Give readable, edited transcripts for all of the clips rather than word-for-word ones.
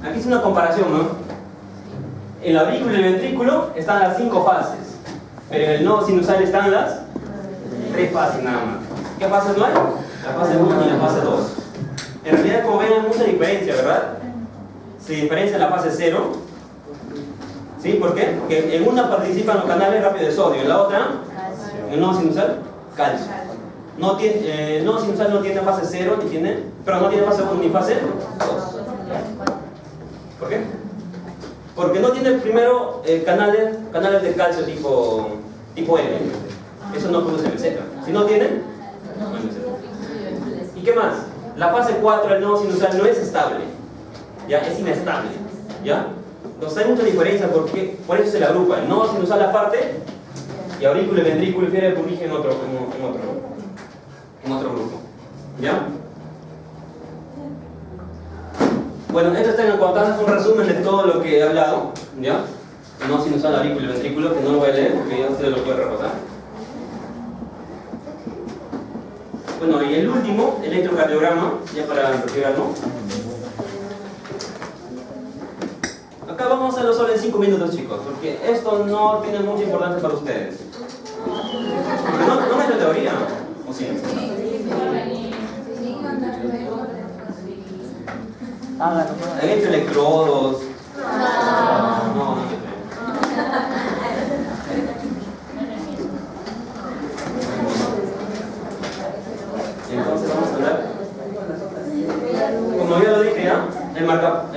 Aquí es una comparación, ¿no? En la aurícula y el ventrículo están las 5 fases, pero en el nodo sinusal están las 3 fases nada más. ¿Qué fases no hay? La fase 1 y la fase 2. En realidad, como ven, hay mucha diferencia, ¿verdad? Se diferencia en la fase 0. ¿Sí? ¿Por qué? Porque en una participan los canales rápido de sodio, en la otra, en el nodo sinusal, calcio. El nodo sinusal no tiene fase 0, no tiene fase 1 ni fase 2. ¿Por qué? Porque no tiene primero canales de calcio tipo N. Eso no produce meseta. Si no tiene, no hay meseta. ¿Y qué más? La fase 4 del nodo sinusal no es estable, ¿ya? Es inestable, ¿ya? Entonces hay mucha diferencia, porque por eso se le agrupa el nodo sinusal aparte y aurículo y ventrículo y fibra de Purkinje en otro grupo, ¿ya? Bueno, esto está en cuanto a un resumen de todo lo que he hablado, ¿ya? No sinusal, aurículo y ventrículo, que no lo voy a leer porque ya ustedes lo pueden repasar. Bueno, y el último, electrocardiograma, ya para retirarnos. Acá vamos a hacerlo solo en 5 minutos, chicos, porque esto no tiene mucha importancia para ustedes. Porque no es la teoría, ¿o sí? Han hecho electrodos. No. Entonces vamos a hablar. Como ya lo dije ya,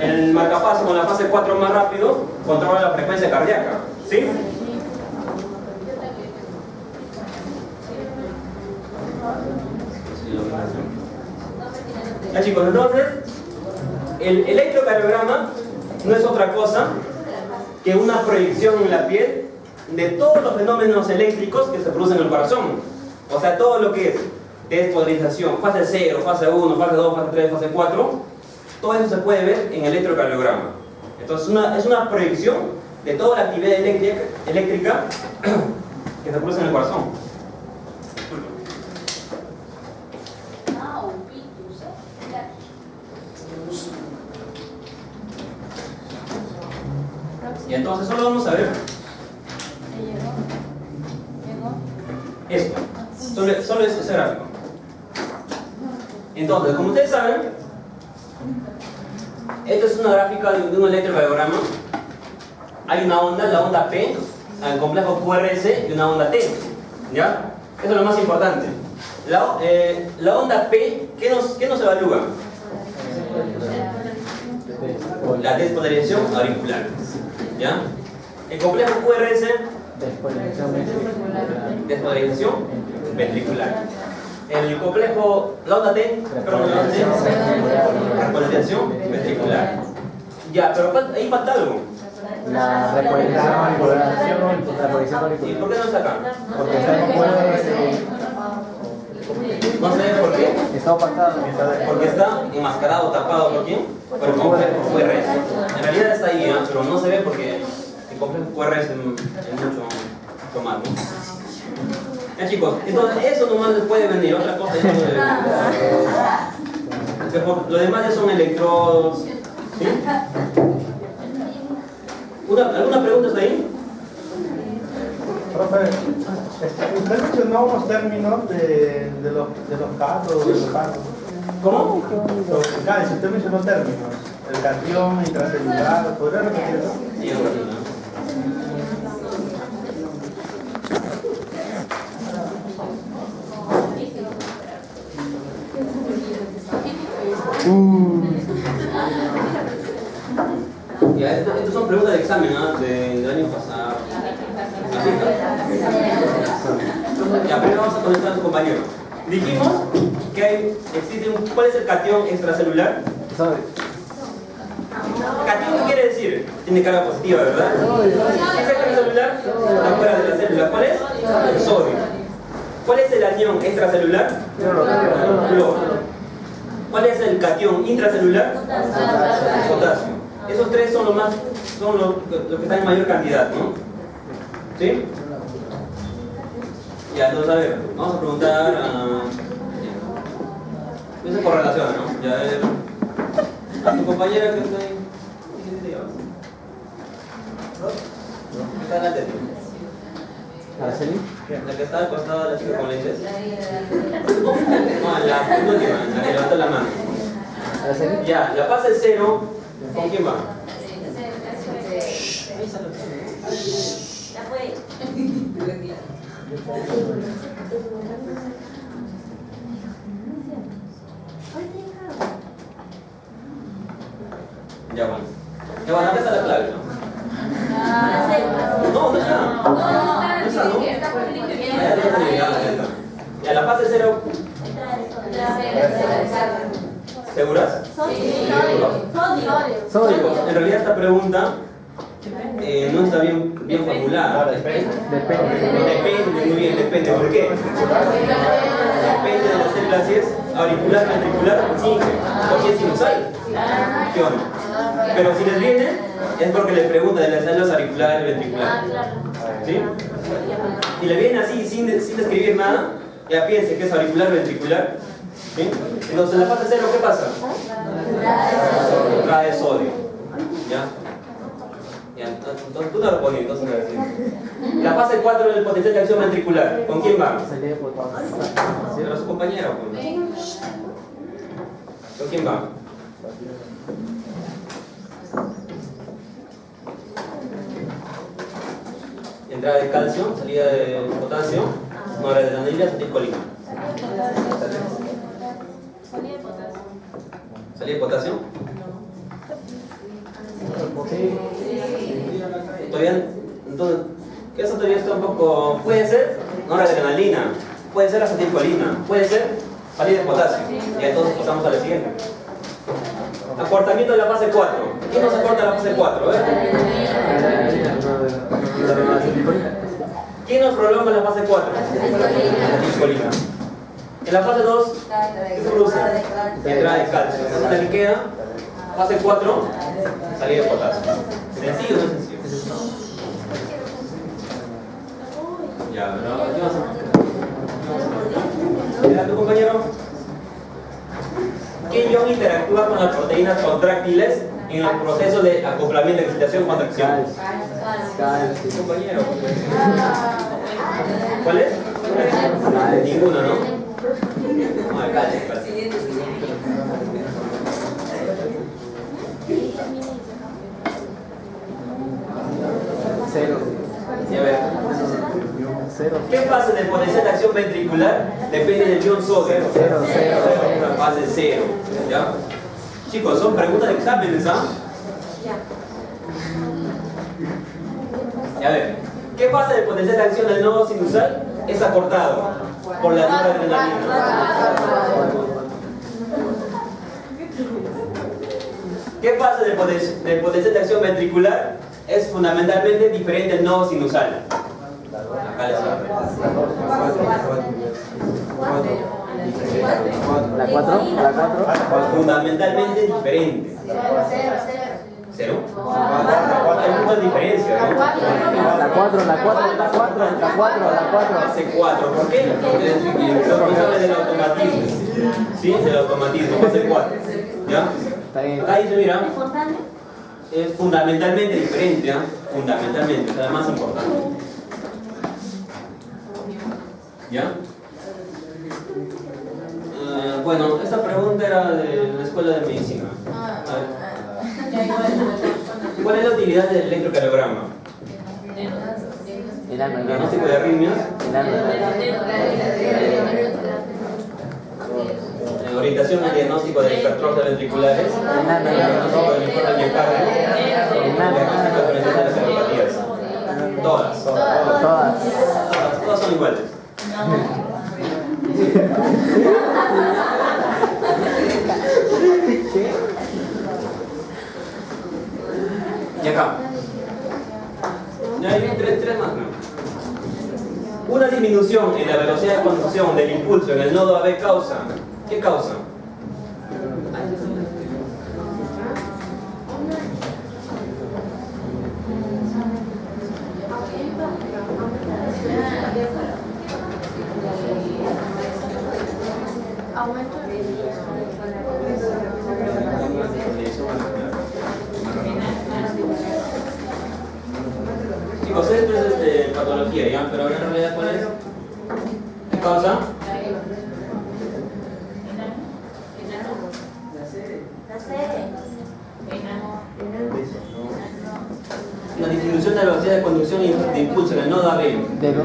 el marcapaso con la fase 4 más rápido controla la frecuencia cardíaca. ¿Sí? Ya, chicos, entonces el electrocardiograma no es otra cosa que una proyección en la piel de todos los fenómenos eléctricos que se producen en el corazón. O sea, todo lo que es despolarización, fase 0, fase 1, fase 2, fase 3, fase 4, todo eso se puede ver en el electrocardiograma. Entonces es una proyección de toda la actividad eléctrica que se produce en el corazón. Y entonces solo vamos a ver esto, solo ese gráfico. Entonces, como ustedes saben, esta es una gráfica de un electrocardiograma. Hay una onda, la onda P, el complejo QRS y una onda T, ¿ya? Eso es lo más importante. La onda P, ¿qué nos evalúa? La despolarización auricular, ¿ya? El complejo QRS, despolarización ventricular. El complejo, la onda T, repolarización ventricular. Ya, pero ahí falta algo. La repolarización auricular. ¿Y por qué no está acá? Porque está en QRS. ¿No sé por qué? Está opacado. Porque está enmascarado, tapado por quién? Por el complejo QRS. En realidad está ahí, pero no se ve porque el complejo QRS es mucho más, ¿no? Ya, chicos, entonces eso nomás les puede venir, otra cosa ya no debe venir. Lo demás ya son electrodos, ¿sí? ¿Alguna pregunta hasta ahí? Profe, usted mencionó unos términos de los casos, de los casos. ¿Cómo? Si usted mencionó términos, el catión intracelular, ¿podría repetirlo? Sí, lo repito. Ya, estas son preguntas de examen, ¿no? Del año pasado. Así está. Ya, primero vamos a contestar a su compañero. Dijimos que ¿cuál es el catión extracelular? ¿Catión qué quiere decir? Tiene carga positiva, ¿verdad? ¿Qué es extracelular? Está fuera de la célula. ¿Cuál es? El sodio. ¿Cuál es el anión extracelular? Cloro. ¿Cuál es el catión intracelular? Potasio. Esos tres son los que están en mayor cantidad, ¿no? ¿Sí? Ya, entonces a ver, vamos a preguntar Eso es correlación, ¿no? Ya, a tu compañera que está ahí. compañeros? ¿Qué está delante de ti? ¿Araceli? ¿La que está al costado de la chica con lentes? No, la última, la que levantó la mano. ¿Araceli? Ya, la fase 0, ¿con quién va? Ya fue. Ya bueno. Ya bueno, acá está la clave, ¿no? No, no está. No está, ¿no? Ya, la fase 0, ¿seguras? Sodio. En realidad esta pregunta no está bien formulada. Depende. Depende, muy bien, depende. ¿Por qué? Depende de las células si es auricular, ventricular o si es sinusal. ¿Qué onda? Pero si les viene, es porque les pregunta de las células auriculares y ventriculares. ¿Sí? Si le viene así, sin describir nada, ya piense que es auricular, ventricular. ¿Sí? Entonces en la fase 0, ¿qué pasa? Trae sodio. ¿Ya? Entonces tú no lo pones, entonces no lo decimos. La fase 4 del potencial de acción ventricular. ¿Con quién va? Con su compañero. ¿Con quién va? Entrada de calcio, salida de potasio, noradrenalina, acetilcolina. ¿Salida de potasio? Todavía, entonces, que eso todavía está un poco. Puede ser noradrenalina, puede ser acetilcolina, puede ser salida de potasio. Y entonces pasamos a la siguiente. Acortamiento de la fase 4. ¿Quién nos acorta la fase 4? ¿Quién nos prolonga la fase 4? Acetilcolina. En la fase 2, ¿qué se produce? Entrada de calcio. Entonces la que queda, fase 4, salida de potasio. ¿Sencillo o no es sencillo? Ya, ¿no? ¿Qué vas a hacer? ¿Mira tu compañero? ¿Qué ion interactúa con las proteínas contráctiles en el proceso de acoplamiento, excitación, contracción? Tu compañero. ¿Cuál es? Ninguno, ¿no? No, el calcio. Cero. Y a ver. ¿Qué pasa en el potencial de acción ventricular? Depende del ion sodio. Cero. La fase 0. ¿Ya? Chicos, son preguntas de exámenes, ¿ah? Y a ver, ¿qué pasa en el potencial de acción del nodo sinusal? Es acortado por la noradrenalina. ¿Qué pasa del potencial de acción ventricular? Es fundamentalmente diferente al nodo sinusal. Acá les va. La 4. Fundamentalmente diferente. ¿Cero? Hay muchas diferencias, ¿no? La 4. Fase 4. ¿Por qué? Porque es responsable del automatismo. ¿Sí? Del automatismo. Fase 4. ¿Ya? Acá dice, mira, es fundamentalmente diferente, ¿eh? Fundamentalmente, o sea, la más importante. ¿Ya? Bueno, esta pregunta era de la escuela de medicina. A ver. ¿Cuál es la utilidad del electrocardiograma? Diagnóstico de arritmias. Orientación al diagnóstico de hipertrofia ventriculares. Diagnóstico del infarto del miocardio. Diagnóstico de prevención de las cardiopatías. Todas son iguales. Y acá. Ya hay tres más, ¿no? Una disminución en la velocidad de conducción del impulso en el nodo AB causa. ¿Qué causa? Chicos, esto es patología, ¿ya? Pero en realidad, ¿cuál es? ¿Qué causa? Una disminución de la velocidad de conducción y de impulso en el nodo AB. Dedo.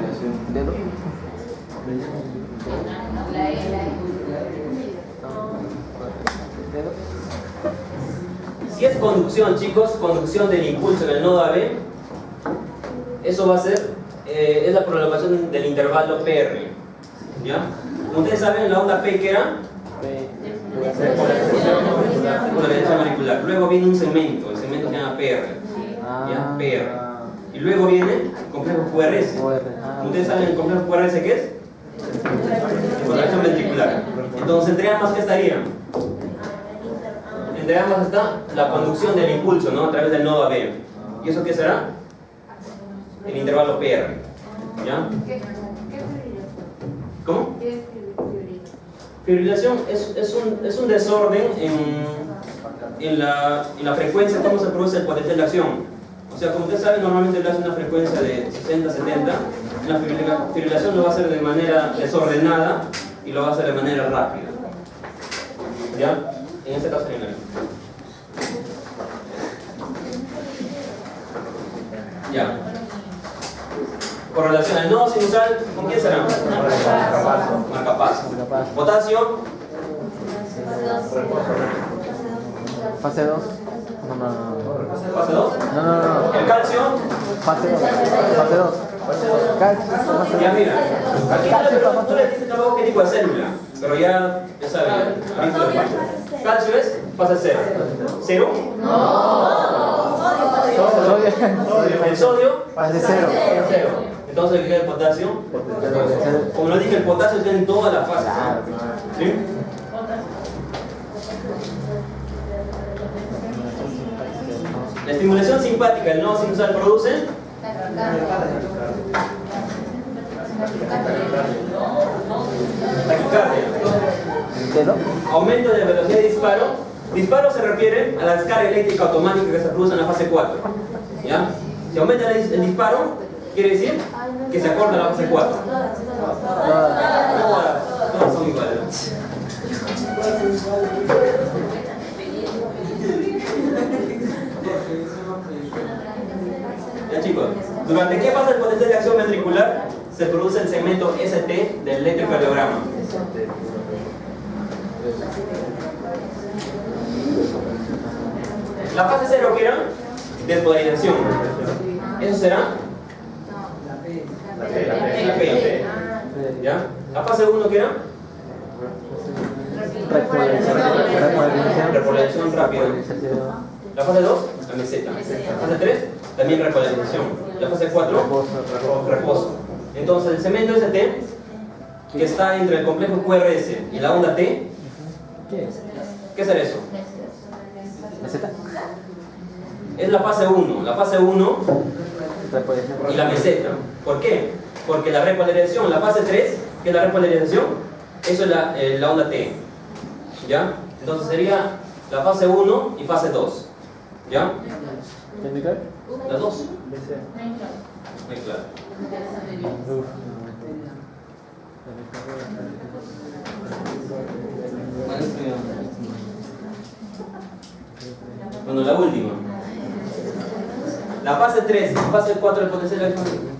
Si es conducción, chicos, conducción del impulso en el nodo AB, eso va a ser, es la prolongación del intervalo PR. ¿Ya? Como ustedes saben, la onda P, ¿qué era? Polarización molecular. Luego viene un segmento, el segmento se llama PR. ¿Ya? PR. Y luego viene el complejo QRS. Como ustedes saben, el complejo QRS, ¿qué es? Polarización ventricular. Entonces, entre ambas, ¿qué estarían? Entre ambas está la conducción del impulso, ¿no? A través del nodo AB. ¿Y eso qué será? El intervalo PR. ¿Ya? ¿Cómo? Fibrilación es un desorden en la frecuencia, cómo se produce el potencial de acción. O sea, como ustedes saben, normalmente le hace una frecuencia de 60, 70. La fibrilación lo va a hacer de manera desordenada y lo va a hacer de manera rápida. ¿Ya? En este caso, ya. Correlación. El nodo sinusal, ¿con quién será? Marcapaso. Potasio. Fase 2. Fase 2. No. El calcio. Fase 2. Calcio. Ya mira. Aquí tú le dices tampoco qué tipo de célula. Pero ya saben. Calcio es fase 0. ¿Cero? El sodio. Fase 0. Entonces, ¿qué es el potasio? Como lo dije, el potasio está en todas las fases. ¿Sí? La estimulación simpática, el nodo sinusal produce taquicardia. Aumento de la velocidad de disparo. Disparo se refiere a la descarga eléctrica automática que se produce en la fase 4. ¿Ya? Si aumenta el disparo, quiere decir que se acorta la fase 4. Todas son iguales. Ya, chicos, ¿durante qué pasa el potencial de acción ventricular? Se produce el segmento ST del electrocardiograma. La fase 0, ¿qué era? Despolarización. ¿Eso será? La P. ¿Ya? La fase 1, ¿qué era? Repolarización rápida. La fase 2, la meseta. La fase 3, también repolarización. La fase 4, reposo. Entonces, el segmento ST, que está entre el complejo QRS y la onda T, ¿qué será eso? ¿Meseta? Es la fase 1. La fase 1 y la meseta. ¿Por qué? Porque la repolarización, la fase 3, que es la repolarización, eso es la onda T. ¿Ya? Entonces sería la fase 1 y fase 2. ¿Ya? Las dos. Muy claro. Bueno, la última. La fase 3 y fase 4 del potencial de acción.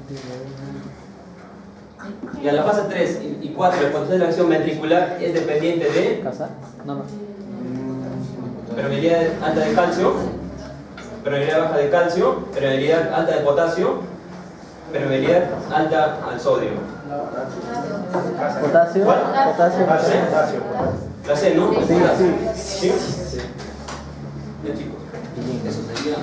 Y a la fase 3 y 4 del potencial de acción ventricular es dependiente de ¿Casa? No. permeabilidad alta de calcio, permeabilidad baja de calcio, permeabilidad alta de potasio, permeabilidad alta al sodio. Potasio. ¿Cuál? Potasio. La C, ¿no? Sí. ¿Sí? Bien, chicos. Eso sería.